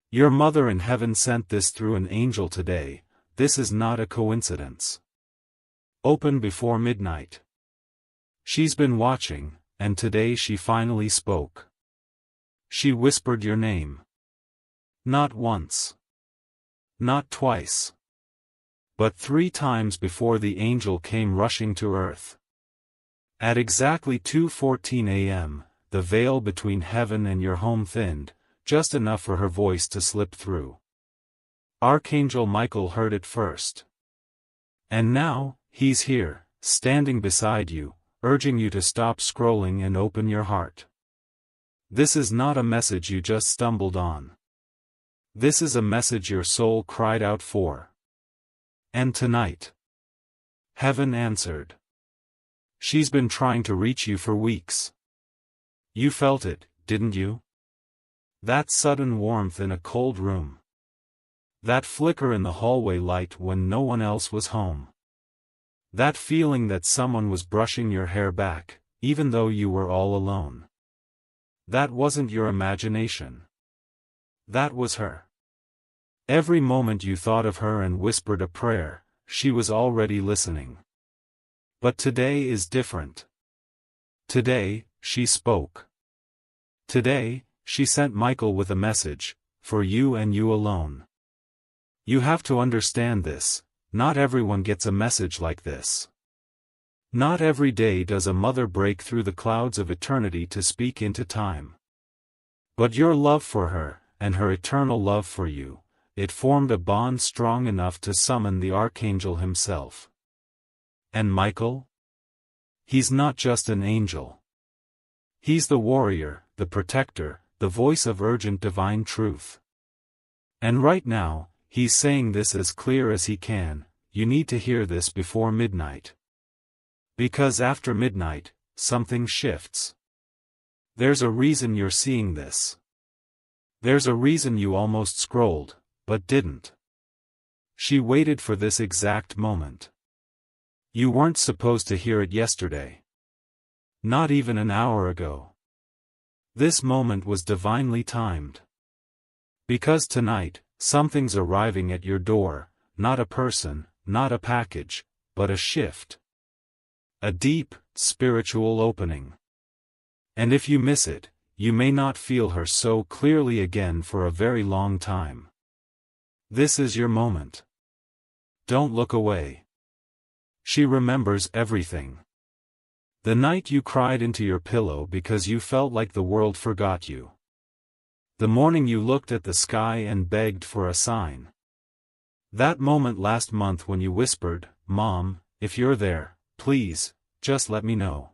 Your mother in heaven sent this through an angel today. This is not a coincidence. Open before midnight. She's been watching, and today she finally spoke. She whispered your name. Not once. Not twice. But 3 times before the angel came rushing to earth. At exactly 2:14 a.m., the veil between heaven and your home thinned, just enough for her voice to slip through. Archangel Michael heard it first. And now, he's here, standing beside you, urging you to stop scrolling and open your heart. This is not a message you just stumbled on. This is a message your soul cried out for. And tonight, heaven answered. She's been trying to reach you for weeks. You felt it, didn't you? That sudden warmth in a cold room. That flicker in the hallway light when no one else was home. That feeling that someone was brushing your hair back, even though you were all alone. That wasn't your imagination. That was her. Every moment you thought of her and whispered a prayer, she was already listening. But today is different. Today, she spoke. Today, she sent Michael with a message, for you and you alone. You have to understand this, not everyone gets a message like this. Not every day does a mother break through the clouds of eternity to speak into time. But your love for her, and her eternal love for you, it formed a bond strong enough to summon the archangel himself. And Michael? He's not just an angel. He's the warrior, the protector, the voice of urgent divine truth. And right now, he's saying this as clear as he can, you need to hear this before midnight. Because after midnight, something shifts. There's a reason you're seeing this. There's a reason you almost scrolled, but didn't. She waited for this exact moment. You weren't supposed to hear it yesterday. Not even an hour ago. This moment was divinely timed. Because tonight, something's arriving at your door, not a person, not a package, but a shift. A deep, spiritual opening. And if you miss it, you may not feel her so clearly again for a very long time. This is your moment. Don't look away. She remembers everything. The night you cried into your pillow because you felt like the world forgot you. The morning you looked at the sky and begged for a sign. That moment last month when you whispered, "Mom, if you're there, please, just let me know."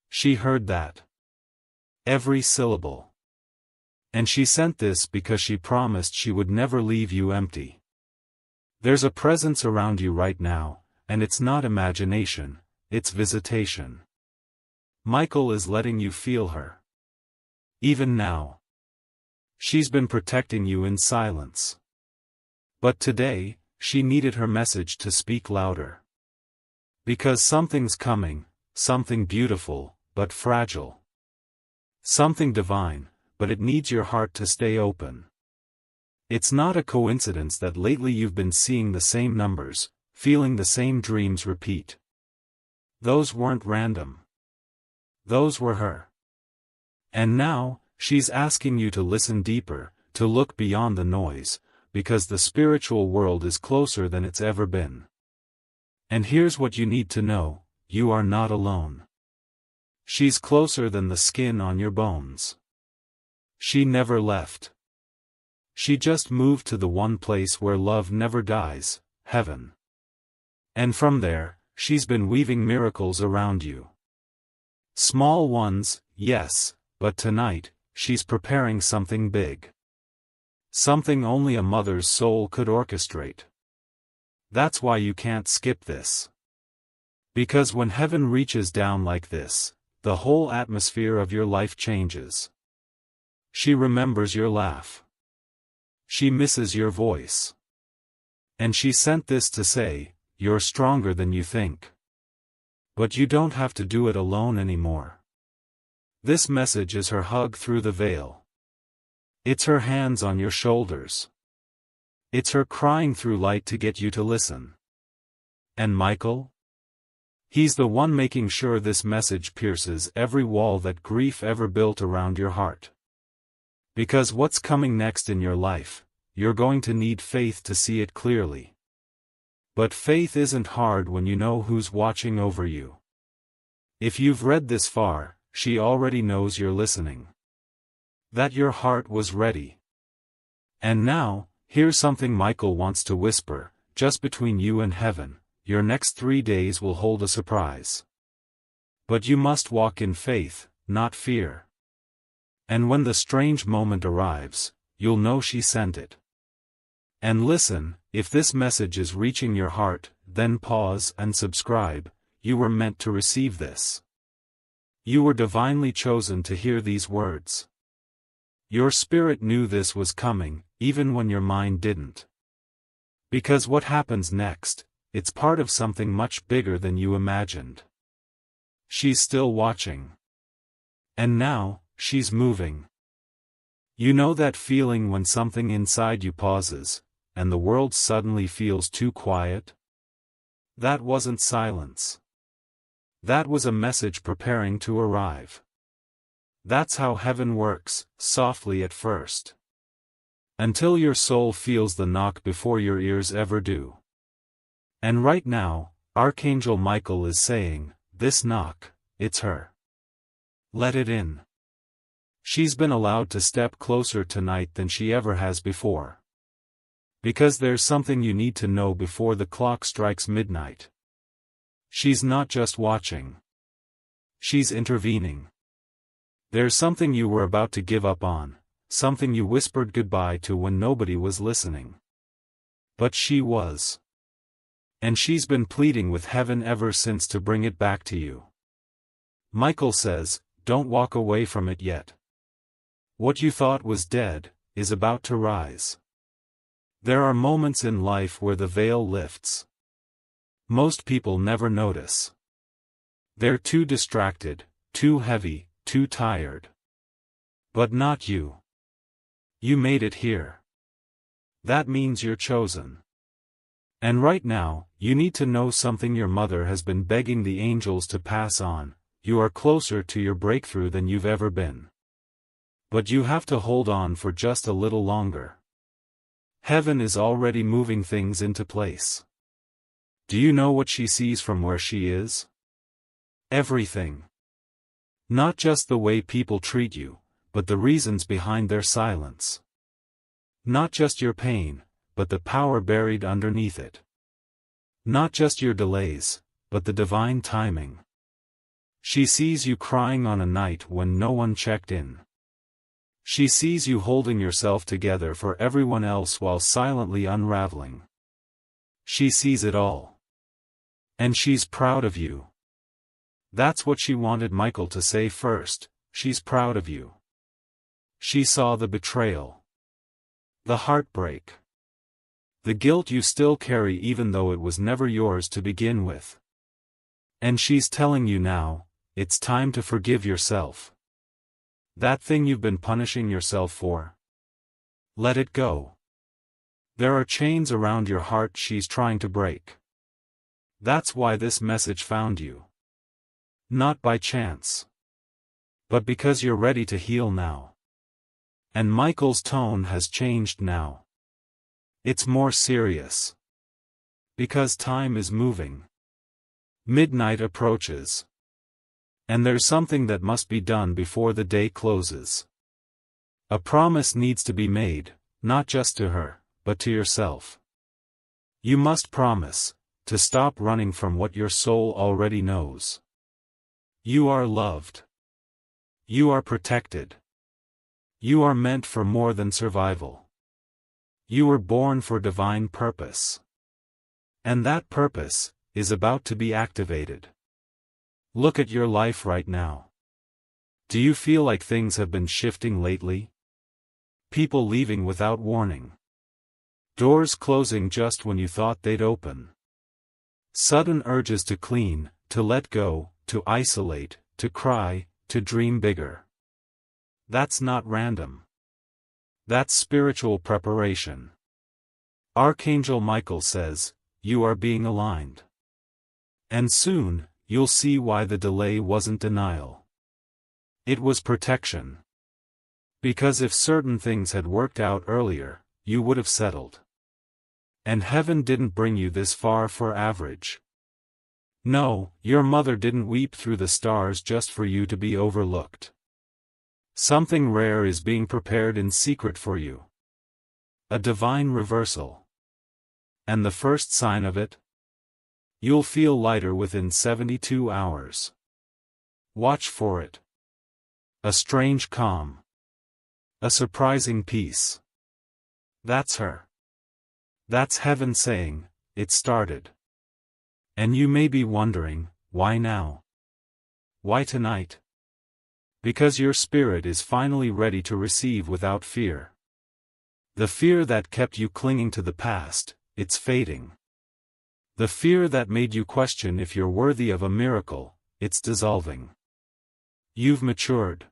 She heard that. Every syllable. And she sent this because she promised she would never leave you empty. There's a presence around you right now, and it's not imagination, it's visitation. Michael is letting you feel her. Even now. She's been protecting you in silence. But today, she needed her message to speak louder. Because something's coming, something beautiful, but fragile. Something divine, but it needs your heart to stay open. It's not a coincidence that lately you've been seeing the same numbers, feeling the same dreams repeat. Those weren't random. Those were her. And now, she's asking you to listen deeper, to look beyond the noise, because the spiritual world is closer than it's ever been. And here's what you need to know, you are not alone. She's closer than the skin on your bones. She never left. She just moved to the one place where love never dies, heaven. And from there, she's been weaving miracles around you. Small ones, yes, but tonight, she's preparing something big. Something only a mother's soul could orchestrate. That's why you can't skip this. Because when heaven reaches down like this, the whole atmosphere of your life changes. She remembers your laugh. She misses your voice. And she sent this to say, you're stronger than you think. But you don't have to do it alone anymore. This message is her hug through the veil. It's her hands on your shoulders. It's her crying through light to get you to listen. And Michael? He's the one making sure this message pierces every wall that grief ever built around your heart. Because what's coming next in your life, you're going to need faith to see it clearly. But faith isn't hard when you know who's watching over you. If you've read this far, she already knows you're listening. That your heart was ready. And now, here's something Michael wants to whisper, just between you and heaven. Your next 3 days will hold a surprise. But you must walk in faith, not fear. And when the strange moment arrives, you'll know she sent it. And listen, if this message is reaching your heart, then pause and subscribe. You were meant to receive this. You were divinely chosen to hear these words. Your spirit knew this was coming, even when your mind didn't. Because what happens next, it's part of something much bigger than you imagined. She's still watching. And now, she's moving. You know that feeling when something inside you pauses, and the world suddenly feels too quiet? That wasn't silence. That was a message preparing to arrive. That's how heaven works, softly at first. Until your soul feels the knock before your ears ever do. And right now, Archangel Michael is saying, this knock, it's her. Let it in. She's been allowed to step closer tonight than she ever has before. Because there's something you need to know before the clock strikes midnight. She's not just watching. She's intervening. There's something you were about to give up on, something you whispered goodbye to when nobody was listening. But she was. And she's been pleading with heaven ever since to bring it back to you. Michael says, don't walk away from it yet. What you thought was dead, is about to rise. There are moments in life where the veil lifts. Most people never notice. They're too distracted, too heavy, too tired. But not you. You made it here. That means you're chosen. And right now, you need to know something your mother has been begging the angels to pass on. You are closer to your breakthrough than you've ever been. But you have to hold on for just a little longer. Heaven is already moving things into place. Do you know what she sees from where she is? Everything. Not just the way people treat you, but the reasons behind their silence. Not just your pain, but the power buried underneath it. Not just your delays, but the divine timing. She sees you crying on a night when no one checked in. She sees you holding yourself together for everyone else while silently unraveling. She sees it all. And she's proud of you. That's what she wanted Michael to say first, she's proud of you. She saw the betrayal. The heartbreak. The guilt you still carry even though it was never yours to begin with. And she's telling you now, it's time to forgive yourself. That thing you've been punishing yourself for. Let it go. There are chains around your heart she's trying to break. That's why this message found you. Not by chance. But because you're ready to heal now. And Michael's tone has changed now. It's more serious. Because time is moving. Midnight approaches. And there's something that must be done before the day closes. A promise needs to be made, not just to her, but to yourself. You must promise to stop running from what your soul already knows. You are loved. You are protected. You are meant for more than survival. You were born for divine purpose. And that purpose is about to be activated. Look at your life right now. Do you feel like things have been shifting lately? People leaving without warning. Doors closing just when you thought they'd open. Sudden urges to clean, to let go, to isolate, to cry, to dream bigger. That's not random. That's spiritual preparation. Archangel Michael says, you are being aligned. And soon, you'll see why the delay wasn't denial. It was protection. Because if certain things had worked out earlier, you would have settled. And heaven didn't bring you this far for average. No, your mother didn't weep through the stars just for you to be overlooked. Something rare is being prepared in secret for you. A divine reversal. And the first sign of it? You'll feel lighter within 72 hours. Watch for it. A strange calm. A surprising peace. That's her. That's heaven saying, it started. And you may be wondering, why now? Why tonight? Because your spirit is finally ready to receive without fear. The fear that kept you clinging to the past, it's fading. The fear that made you question if you're worthy of a miracle, it's dissolving. You've matured.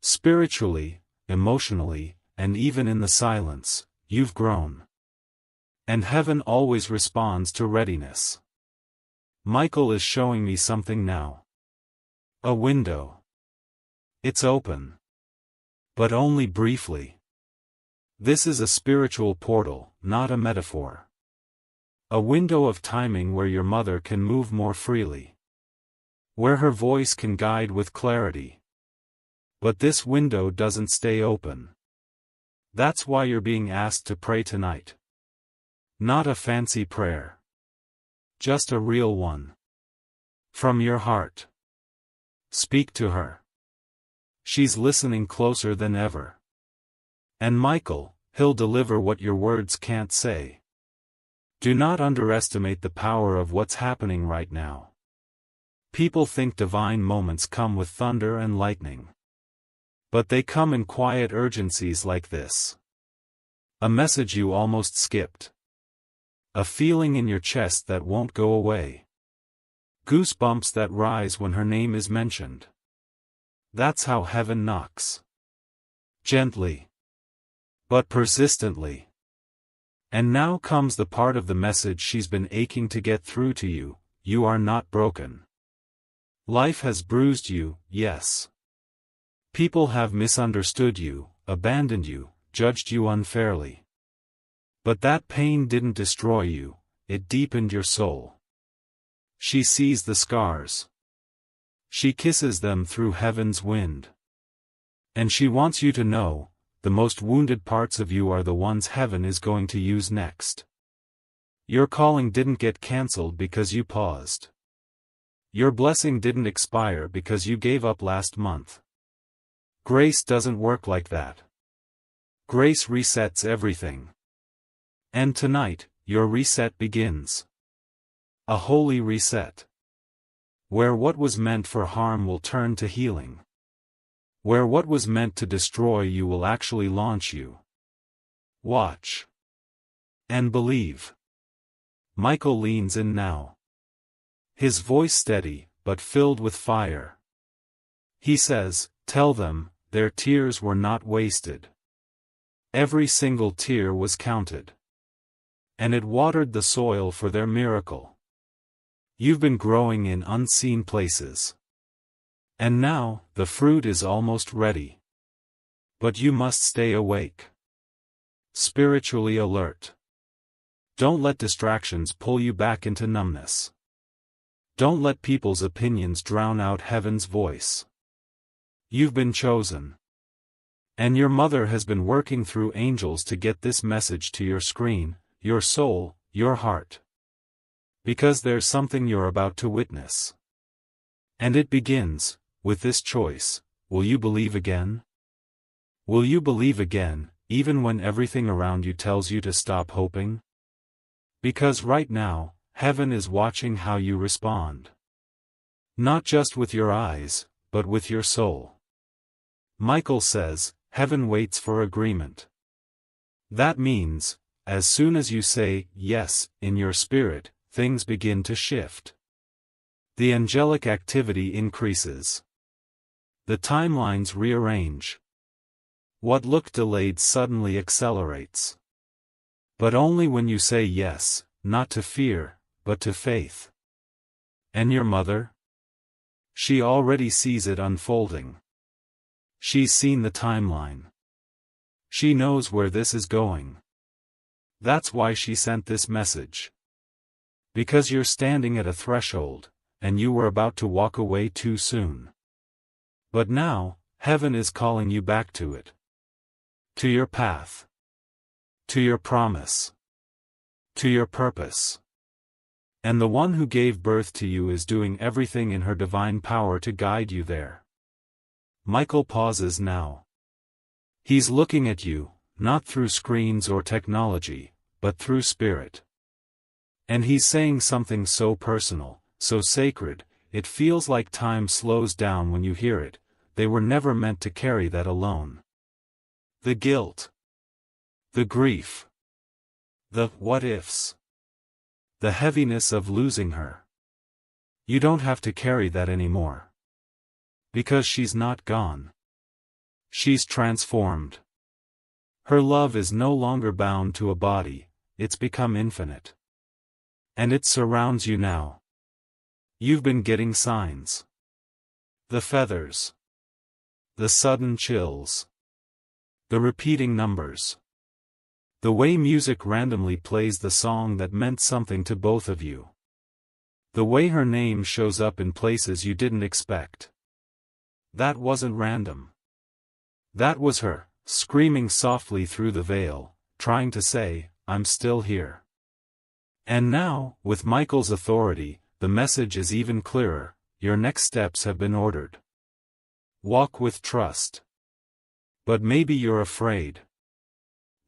Spiritually, emotionally, and even in the silence, you've grown. And heaven always responds to readiness. Michael is showing me something now. A window. It's open. But only briefly. This is a spiritual portal, not a metaphor. A window of timing where your mother can move more freely. Where her voice can guide with clarity. But this window doesn't stay open. That's why you're being asked to pray tonight. Not a fancy prayer. Just a real one. From your heart. Speak to her. She's listening closer than ever. And Michael, he'll deliver what your words can't say. Do not underestimate the power of what's happening right now. People think divine moments come with thunder and lightning. But they come in quiet urgencies like this. A message you almost skipped. A feeling in your chest that won't go away. Goosebumps that rise when her name is mentioned. That's how heaven knocks. Gently. But persistently. And now comes the part of the message she's been aching to get through to you: you are not broken. Life has bruised you, yes. People have misunderstood you, abandoned you, judged you unfairly. But that pain didn't destroy you, it deepened your soul. She sees the scars. She kisses them through heaven's wind. And she wants you to know, the most wounded parts of you are the ones heaven is going to use next. Your calling didn't get cancelled because you paused. Your blessing didn't expire because you gave up last month. Grace doesn't work like that. Grace resets everything. And tonight, your reset begins. A holy reset. Where what was meant for harm will turn to healing. Where what was meant to destroy you will actually launch you. Watch. And believe. Michael leans in now. His voice steady, but filled with fire. He says, tell them, their tears were not wasted. Every single tear was counted. And it watered the soil for their miracle. You've been growing in unseen places. And now, the fruit is almost ready. But you must stay awake. Spiritually alert. Don't let distractions pull you back into numbness. Don't let people's opinions drown out heaven's voice. You've been chosen. And your mother has been working through angels to get this message to your screen, your soul, your heart. Because there's something you're about to witness. And it begins with this choice: will you believe again? Will you believe again, even when everything around you tells you to stop hoping? Because right now, heaven is watching how you respond. Not just with your eyes, but with your soul. Michael says, heaven waits for agreement. That means, as soon as you say yes in your spirit, things begin to shift. The angelic activity increases. The timelines rearrange. What looked delayed suddenly accelerates. But only when you say yes, not to fear, but to faith. And your mother? She already sees it unfolding. She's seen the timeline. She knows where this is going. That's why she sent this message. Because you're standing at a threshold, and you were about to walk away too soon. But now, heaven is calling you back to it. To your path. To your promise. To your purpose. And the one who gave birth to you is doing everything in her divine power to guide you there. Michael pauses now. He's looking at you, not through screens or technology, but through spirit. And he's saying something so personal, so sacred, it feels like time slows down when you hear it. They were never meant to carry that alone. The guilt. The grief. The what-ifs. The heaviness of losing her. You don't have to carry that anymore. Because she's not gone. She's transformed. Her love is no longer bound to a body, it's become infinite. And it surrounds you now. You've been getting signs. The feathers. The sudden chills. The repeating numbers. The way music randomly plays the song that meant something to both of you. The way her name shows up in places you didn't expect. That wasn't random. That was her, screaming softly through the veil, trying to say, I'm still here. And now, with Michael's authority, the message is even clearer, your next steps have been ordered. Walk with trust. But maybe you're afraid.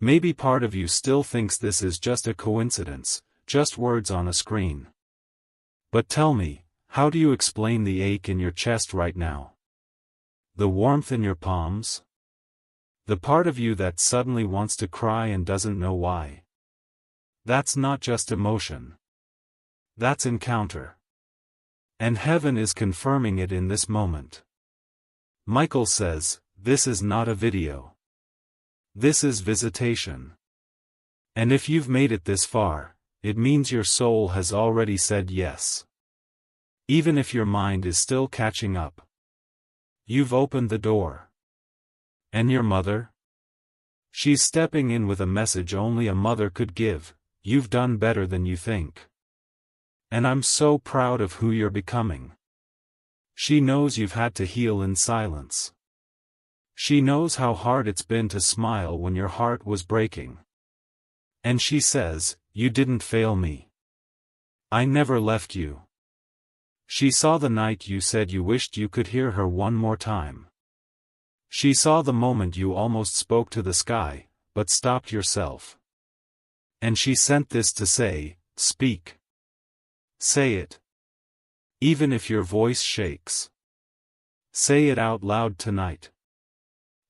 Maybe part of you still thinks this is just a coincidence, just words on a screen. But tell me, how do you explain the ache in your chest right now? The warmth in your palms? The part of you that suddenly wants to cry and doesn't know why? That's not just emotion. That's encounter. And heaven is confirming it in this moment. Michael says, this is not a video. This is visitation. And if you've made it this far, it means your soul has already said yes. Even if your mind is still catching up. You've opened the door. And your mother? She's stepping in with a message only a mother could give, you've done better than you think. And I'm so proud of who you're becoming. She knows you've had to heal in silence. She knows how hard it's been to smile when your heart was breaking. And she says, you didn't fail me. I never left you. She saw the night you said you wished you could hear her one more time. She saw the moment you almost spoke to the sky, but stopped yourself. And she sent this to say, speak. Say it. Even if your voice shakes. Say it out loud tonight.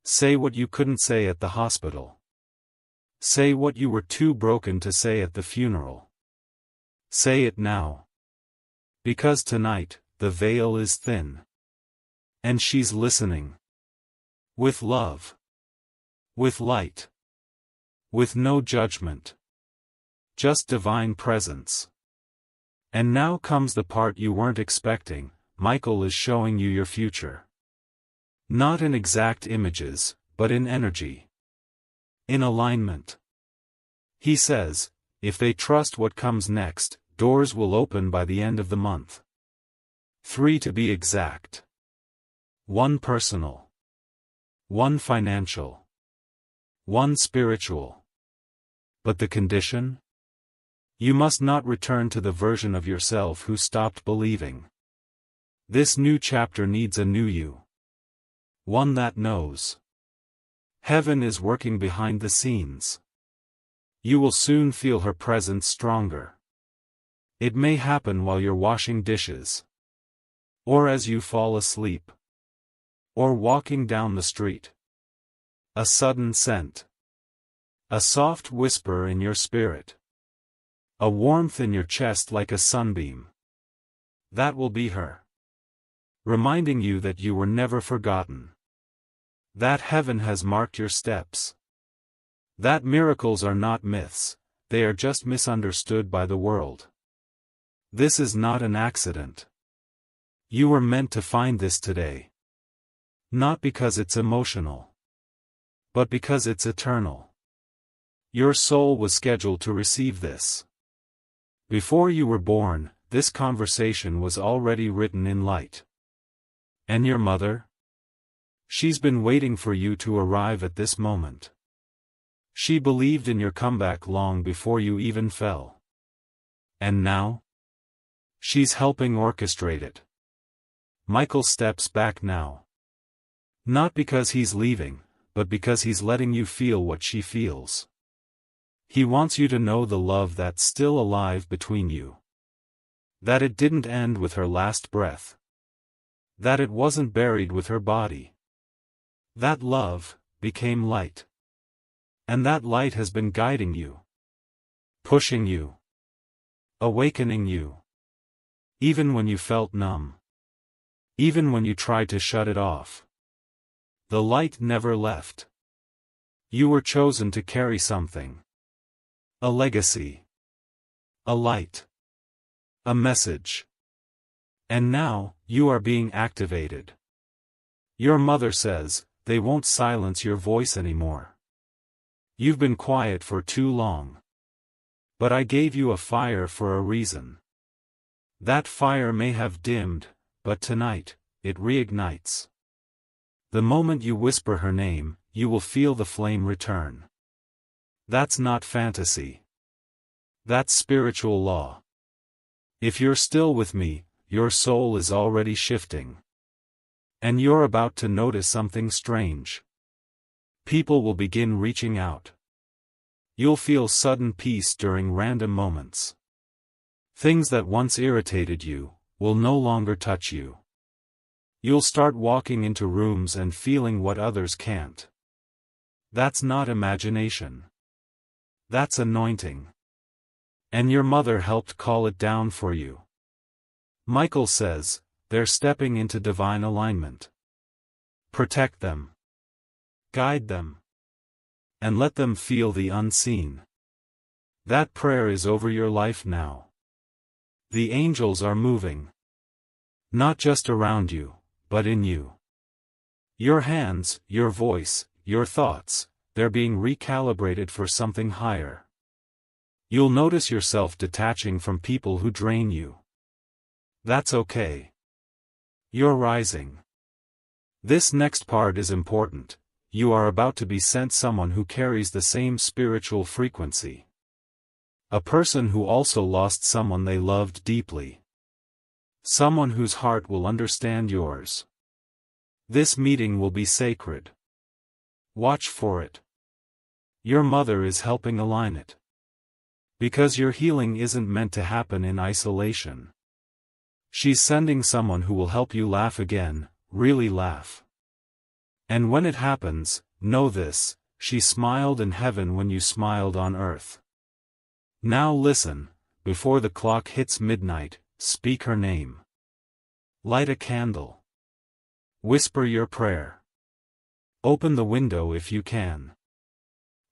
Say what you couldn't say at the hospital. Say what you were too broken to say at the funeral. Say it now. Because tonight, the veil is thin. And she's listening. With love. With light. With no judgment. Just divine presence. And now comes the part you weren't expecting, Michael is showing you your future. Not in exact images, but in energy. In alignment. He says, if they trust what comes next, doors will open by the end of the month. 3 to be exact. 1 personal. 1 financial. 1 spiritual. But the condition? You must not return to the version of yourself who stopped believing. This new chapter needs a new you. One that knows. Heaven is working behind the scenes. You will soon feel her presence stronger. It may happen while you're washing dishes. Or as you fall asleep. Or walking down the street. A sudden scent. A soft whisper in your spirit. A warmth in your chest like a sunbeam. That will be her. Reminding you that you were never forgotten. That heaven has marked your steps. That miracles are not myths, they are just misunderstood by the world. This is not an accident. You were meant to find this today. Not because it's emotional, but because it's eternal. Your soul was scheduled to receive this. Before you were born, this conversation was already written in light. And your mother? She's been waiting for you to arrive at this moment. She believed in your comeback long before you even fell. And now? She's helping orchestrate it. Michael steps back now. Not because he's leaving, but because he's letting you feel what she feels. He wants you to know the love that's still alive between you. That it didn't end with her last breath. That it wasn't buried with her body. That love became light. And that light has been guiding you. Pushing you. Awakening you. Even when you felt numb. Even when you tried to shut it off. The light never left. You were chosen to carry something. A legacy. A light. A message. And now, you are being activated. Your mother says, they won't silence your voice anymore. You've been quiet for too long. But I gave you a fire for a reason. That fire may have dimmed, but tonight, it reignites. The moment you whisper her name, you will feel the flame return. That's not fantasy. That's spiritual law. If you're still with me, your soul is already shifting. And you're about to notice something strange. People will begin reaching out. You'll feel sudden peace during random moments. Things that once irritated you, will no longer touch you. You'll start walking into rooms and feeling what others can't. That's not imagination. That's anointing. And your mother helped call it down for you. Michael says, they're stepping into divine alignment. Protect them. Guide them. And let them feel the unseen. That prayer is over your life now. The angels are moving. Not just around you, but in you. Your hands, your voice, your thoughts, they're being recalibrated for something higher. You'll notice yourself detaching from people who drain you. That's okay. You're rising. This next part is important. You are about to be sent someone who carries the same spiritual frequency. A person who also lost someone they loved deeply. Someone whose heart will understand yours. This meeting will be sacred. Watch for it. Your mother is helping align it. Because your healing isn't meant to happen in isolation. She's sending someone who will help you laugh again, really laugh. And when it happens, know this, she smiled in heaven when you smiled on earth. Now listen, before the clock hits midnight, speak her name. Light a candle. Whisper your prayer. Open the window if you can.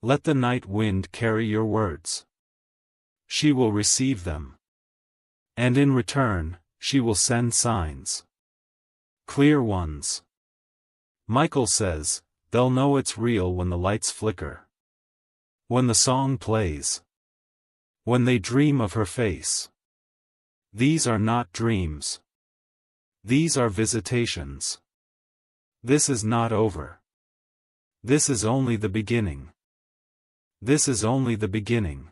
Let the night wind carry your words. She will receive them. And in return, she will send signs. Clear ones. Michael says, they'll know it's real when the lights flicker. When the song plays. When they dream of her face. These are not dreams. These are visitations. This is not over. This is only the beginning. This is only the beginning.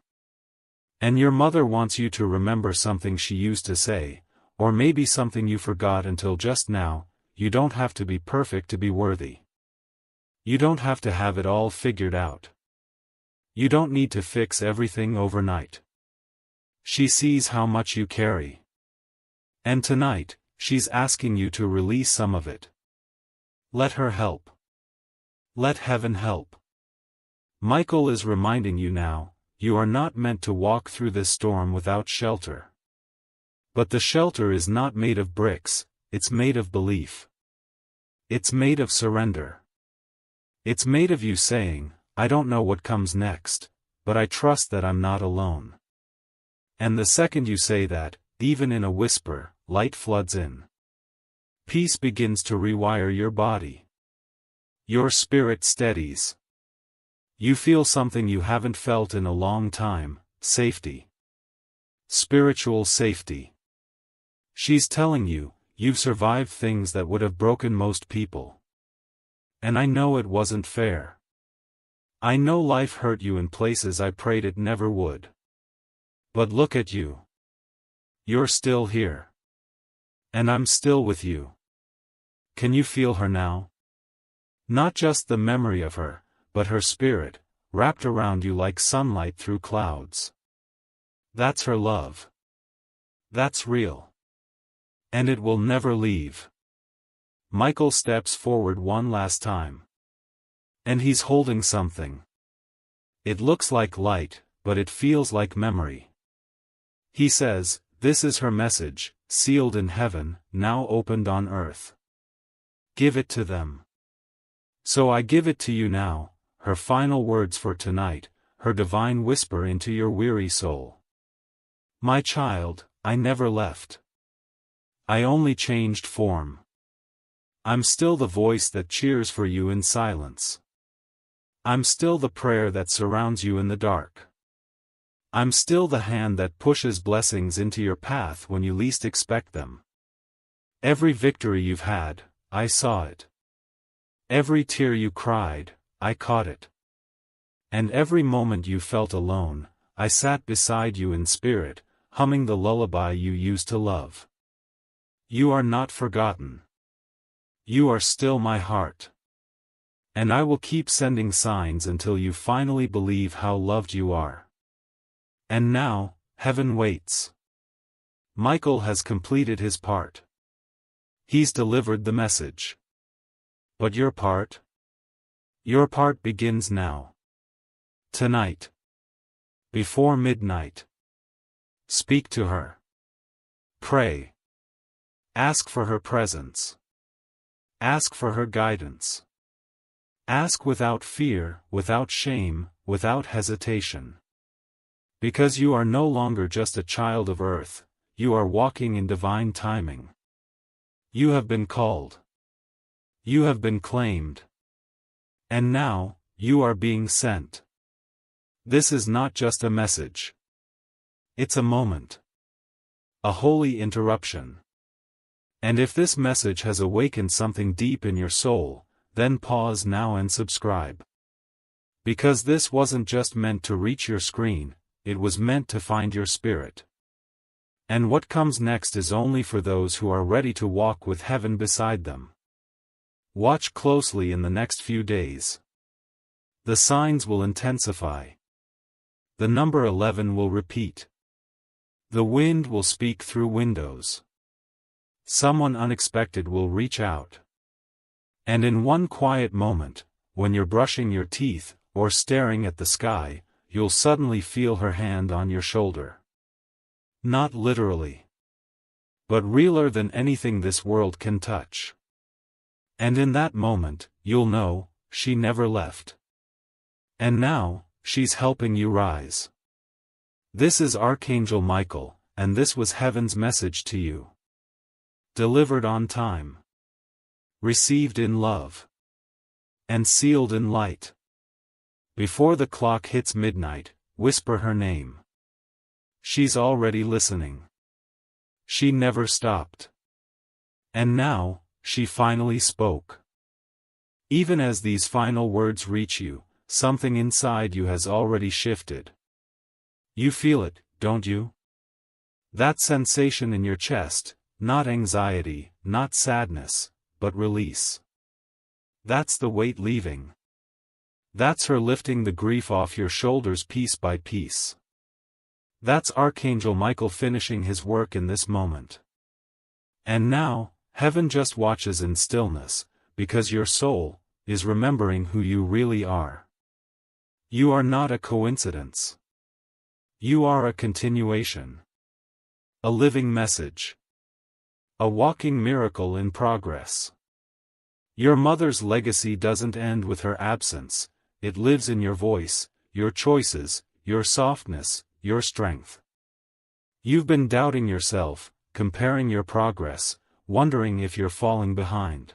And your mother wants you to remember something she used to say, or maybe something you forgot until just now. You don't have to be perfect to be worthy. You don't have to have it all figured out. You don't need to fix everything overnight. She sees how much you carry. And tonight, she's asking you to release some of it. Let her help. Let heaven help. Michael is reminding you now, you are not meant to walk through this storm without shelter. But the shelter is not made of bricks, it's made of belief. It's made of surrender. It's made of you saying, I don't know what comes next, but I trust that I'm not alone. And the second you say that, even in a whisper, light floods in. Peace begins to rewire your body. Your spirit steadies. You feel something you haven't felt in a long time, safety. Spiritual safety. She's telling you, you've survived things that would have broken most people. And I know it wasn't fair. I know life hurt you in places I prayed it never would. But look at you. You're still here. And I'm still with you. Can you feel her now? Not just the memory of her, but her spirit, wrapped around you like sunlight through clouds. That's her love. That's real. And it will never leave. Michael steps forward one last time. And he's holding something. It looks like light, but it feels like memory. He says, this is her message, sealed in heaven, now opened on earth. Give it to them. So I give it to you now, her final words for tonight, her divine whisper into your weary soul. My child, I never left. I only changed form. I'm still the voice that cheers for you in silence. I'm still the prayer that surrounds you in the dark. I'm still the hand that pushes blessings into your path when you least expect them. Every victory you've had, I saw it. Every tear you cried, I caught it. And every moment you felt alone, I sat beside you in spirit, humming the lullaby you used to love. You are not forgotten. You are still my heart. And I will keep sending signs until you finally believe how loved you are. And now, heaven waits. Michael has completed his part. He's delivered the message. But your part? Your part begins now. Tonight. Before midnight. Speak to her. Pray. Ask for her presence. Ask for her guidance. Ask without fear, without shame, without hesitation. Because you are no longer just a child of earth, you are walking in divine timing. You have been called. You have been claimed. And now, you are being sent. This is not just a message. It's a moment. A holy interruption. And if this message has awakened something deep in your soul, then pause now and subscribe. Because this wasn't just meant to reach your screen, it was meant to find your spirit. And what comes next is only for those who are ready to walk with heaven beside them. Watch closely in the next few days. The signs will intensify. The number 11 will repeat. The wind will speak through windows. Someone unexpected will reach out. And in one quiet moment, when you're brushing your teeth, or staring at the sky, you'll suddenly feel her hand on your shoulder. Not literally. But realer than anything this world can touch. And in that moment, you'll know, she never left. And now, she's helping you rise. This is Archangel Michael, and this was heaven's message to you. Delivered on time. Received in love. And sealed in light. Before the clock hits midnight, whisper her name. She's already listening. She never stopped. And now, she finally spoke. Even as these final words reach you, something inside you has already shifted. You feel it, don't you? That sensation in your chest, not anxiety, not sadness, but release. That's the weight leaving. That's her lifting the grief off your shoulders piece by piece. That's Archangel Michael finishing his work in this moment. And now, heaven just watches in stillness, because your soul is remembering who you really are. You are not a coincidence. You are a continuation. A living message. A walking miracle in progress. Your mother's legacy doesn't end with her absence, it lives in your voice, your choices, your softness, your strength. You've been doubting yourself, comparing your progress, wondering if you're falling behind.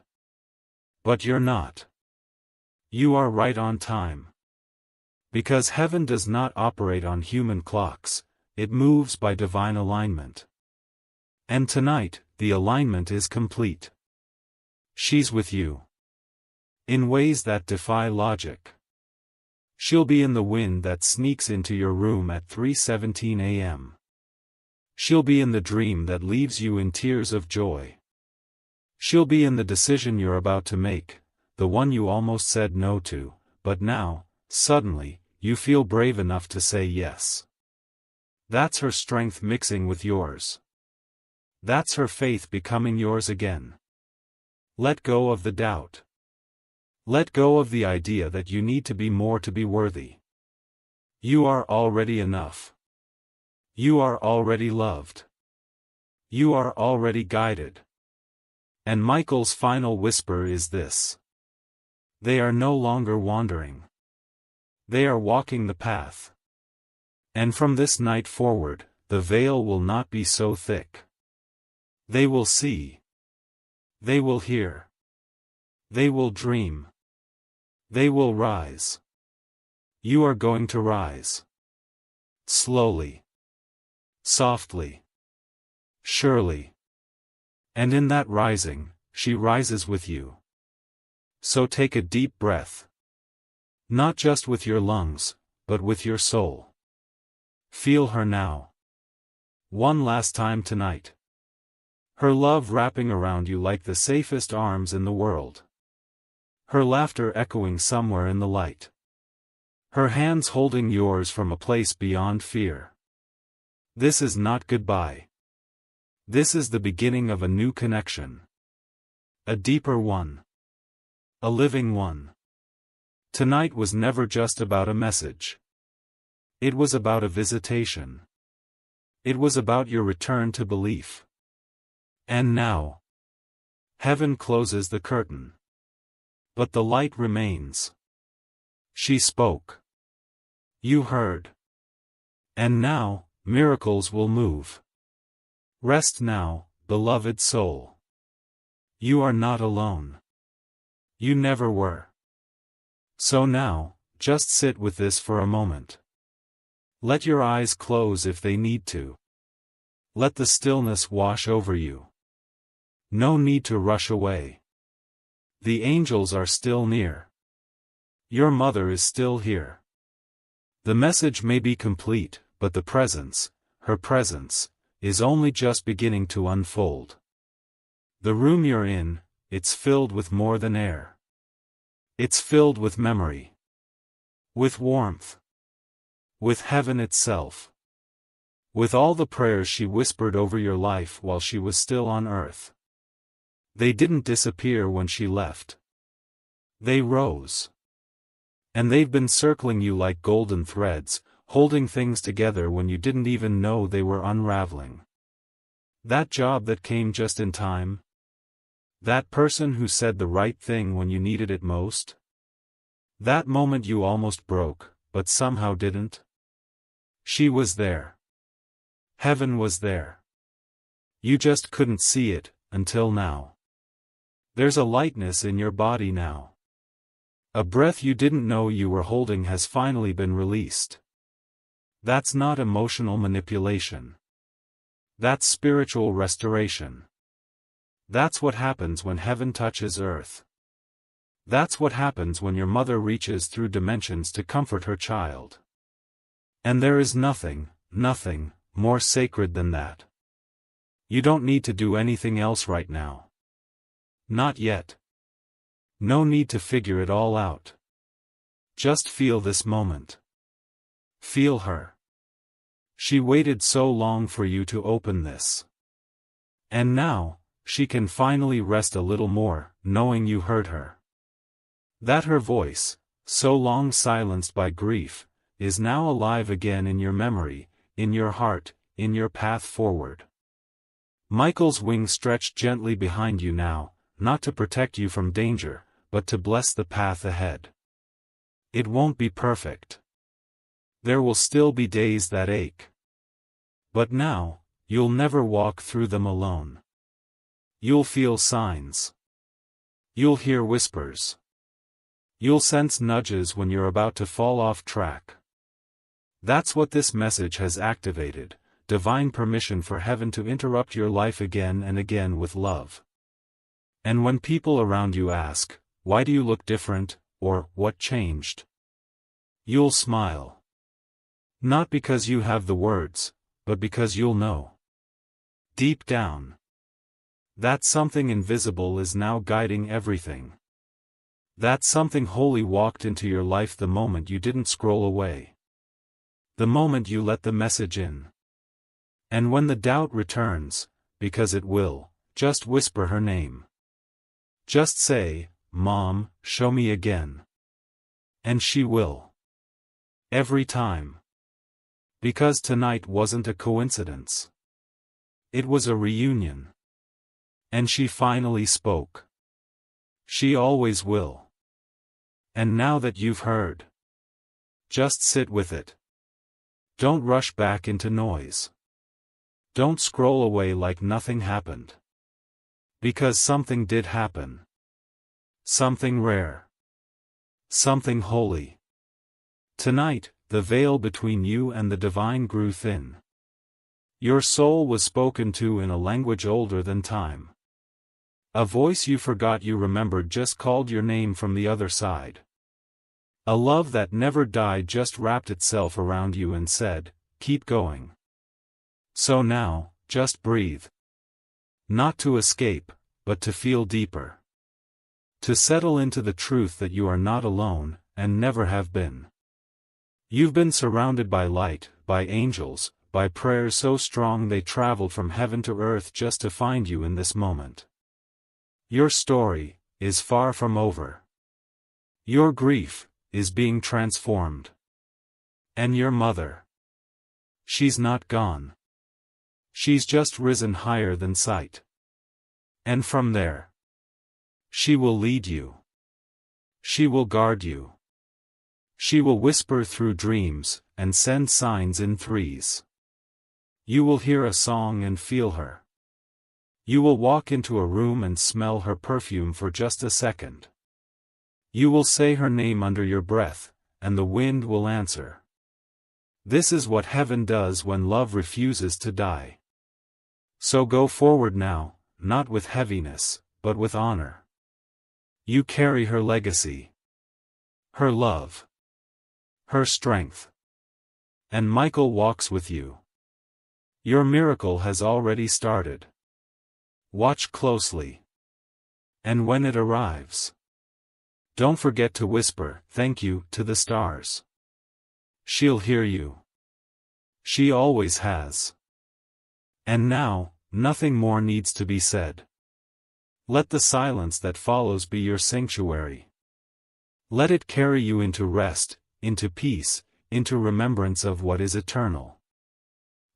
But you're not. You are right on time. Because heaven does not operate on human clocks, it moves by divine alignment. And tonight, the alignment is complete. She's with you. In ways that defy logic. She'll be in the wind that sneaks into your room at 3:17 a.m. She'll be in the dream that leaves you in tears of joy. She'll be in the decision you're about to make, the one you almost said no to, but now, suddenly, you feel brave enough to say yes. That's her strength mixing with yours. That's her faith becoming yours again. Let go of the doubt. Let go of the idea that you need to be more to be worthy. You are already enough. You are already loved. You are already guided. And Michael's final whisper is this. They are no longer wandering. They are walking the path. And from this night forward, the veil will not be so thick. They will see. They will hear. They will dream. They will rise. You are going to rise. Slowly. Softly. Surely. And in that rising, she rises with you. So take a deep breath. Not just with your lungs, but with your soul. Feel her now. One last time tonight. Her love wrapping around you like the safest arms in the world. Her laughter echoing somewhere in the light. Her hands holding yours from a place beyond fear. This is not goodbye. This is the beginning of a new connection. A deeper one. A living one. Tonight was never just about a message. It was about a visitation. It was about your return to belief. And now, heaven closes the curtain. But the light remains. She spoke. You heard. And now, miracles will move. Rest now, beloved soul. You are not alone. You never were. So now, just sit with this for a moment. Let your eyes close if they need to. Let the stillness wash over you. No need to rush away. The angels are still near. Your mother is still here. The message may be complete, but the presence, her presence, is only just beginning to unfold. The room you're in, it's filled with more than air. It's filled with memory. With warmth. With heaven itself. With all the prayers she whispered over your life while she was still on earth. They didn't disappear when she left. They rose. And they've been circling you like golden threads, holding things together when you didn't even know they were unraveling. That job that came just in time? That person who said the right thing when you needed it most? That moment you almost broke, but somehow didn't? She was there. Heaven was there. You just couldn't see it, until now. There's a lightness in your body now. A breath you didn't know you were holding has finally been released. That's not emotional manipulation. That's spiritual restoration. That's what happens when heaven touches earth. That's what happens when your mother reaches through dimensions to comfort her child. And there is nothing, nothing, more sacred than that. You don't need to do anything else right now. Not yet. No need to figure it all out. Just feel this moment. Feel her. She waited so long for you to open this. And now, she can finally rest a little more, knowing you heard her. That her voice, so long silenced by grief, is now alive again in your memory, in your heart, in your path forward. Michael's wings stretched gently behind you now, not to protect you from danger, but to bless the path ahead. It won't be perfect. There will still be days that ache. But now, you'll never walk through them alone. You'll feel signs. You'll hear whispers. You'll sense nudges when you're about to fall off track. That's what this message has activated, divine permission for heaven to interrupt your life again and again with love. And when people around you ask, "Why do you look different?" or "What changed?" you'll smile. Not because you have the words, but because you'll know. Deep down, that something invisible is now guiding everything. That something holy walked into your life the moment you didn't scroll away. The moment you let the message in. And when the doubt returns, because it will, just whisper her name. Just say, "Mom, show me again." And she will. Every time. Because tonight wasn't a coincidence. It was a reunion. And she finally spoke. She always will. And now that you've heard, just sit with it. Don't rush back into noise. Don't scroll away like nothing happened. Because something did happen. Something rare. Something holy. Tonight, the veil between you and the divine grew thin. Your soul was spoken to in a language older than time. A voice you forgot you remembered just called your name from the other side. A love that never died just wrapped itself around you and said, "Keep going." So now, just breathe. Not to escape, but to feel deeper. To settle into the truth that you are not alone, and never have been. You've been surrounded by light, by angels, by prayers so strong they traveled from heaven to earth just to find you in this moment. Your story is far from over. Your grief is being transformed. And your mother, she's not gone. She's just risen higher than sight. And from there, she will lead you. She will guard you. She will whisper through dreams, and send signs in threes. You will hear a song and feel her. You will walk into a room and smell her perfume for just a second. You will say her name under your breath, and the wind will answer. This is what heaven does when love refuses to die. So go forward now, not with heaviness, but with honor. You carry her legacy. Her love. Her strength. And Michael walks with you. Your miracle has already started. Watch closely. And when it arrives, don't forget to whisper, "Thank you," to the stars. She'll hear you. She always has. And now, nothing more needs to be said. Let the silence that follows be your sanctuary. Let it carry you into rest, into peace, into remembrance of what is eternal.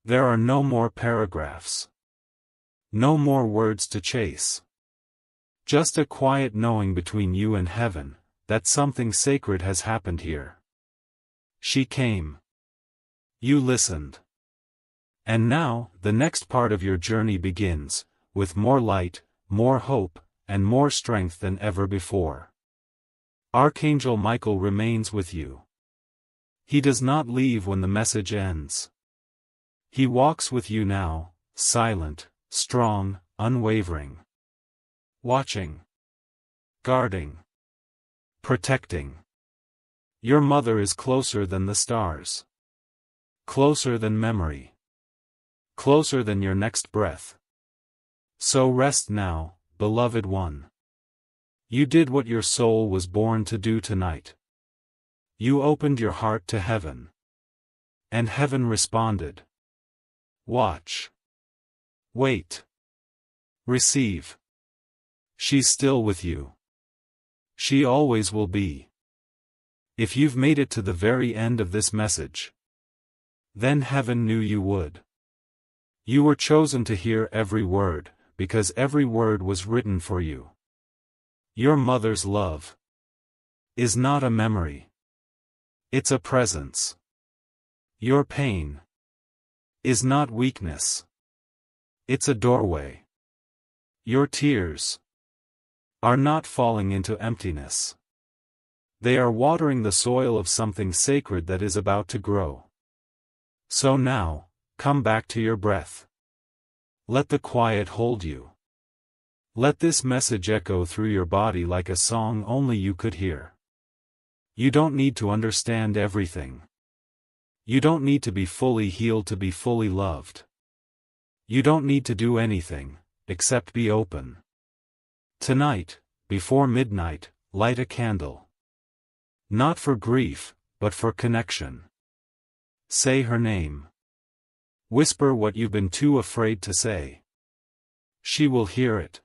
There are no more paragraphs. No more words to chase. Just a quiet knowing between you and heaven, that something sacred has happened here. She came. You listened. And now, the next part of your journey begins, with more light, more hope, and more strength than ever before. Archangel Michael remains with you. He does not leave when the message ends. He walks with you now, silent, strong, unwavering. Watching. Guarding. Protecting. Your mother is closer than the stars. Closer than memory. Closer than your next breath. So rest now, beloved one. You did what your soul was born to do tonight. You opened your heart to heaven. And heaven responded. Watch. Wait. Receive. She's still with you. She always will be. If you've made it to the very end of this message, then heaven knew you would. You were chosen to hear every word, because every word was written for you. Your mother's love is not a memory. It's a presence. Your pain is not weakness. It's a doorway. Your tears are not falling into emptiness. They are watering the soil of something sacred that is about to grow. So now, come back to your breath. Let the quiet hold you. Let this message echo through your body like a song only you could hear. You don't need to understand everything. You don't need to be fully healed to be fully loved. You don't need to do anything, except be open. Tonight, before midnight, light a candle. Not for grief, but for connection. Say her name. Whisper what you've been too afraid to say. She will hear it.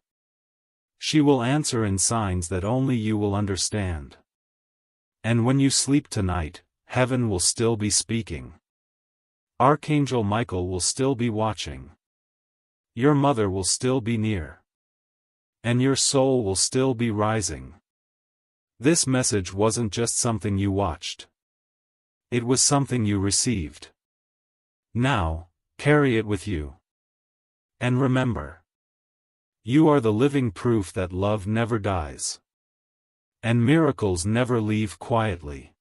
She will answer in signs that only you will understand. And when you sleep tonight, heaven will still be speaking. Archangel Michael will still be watching. Your mother will still be near. And your soul will still be rising. This message wasn't just something you watched. It was something you received. Now, carry it with you. And remember, you are the living proof that love never dies. And miracles never leave quietly.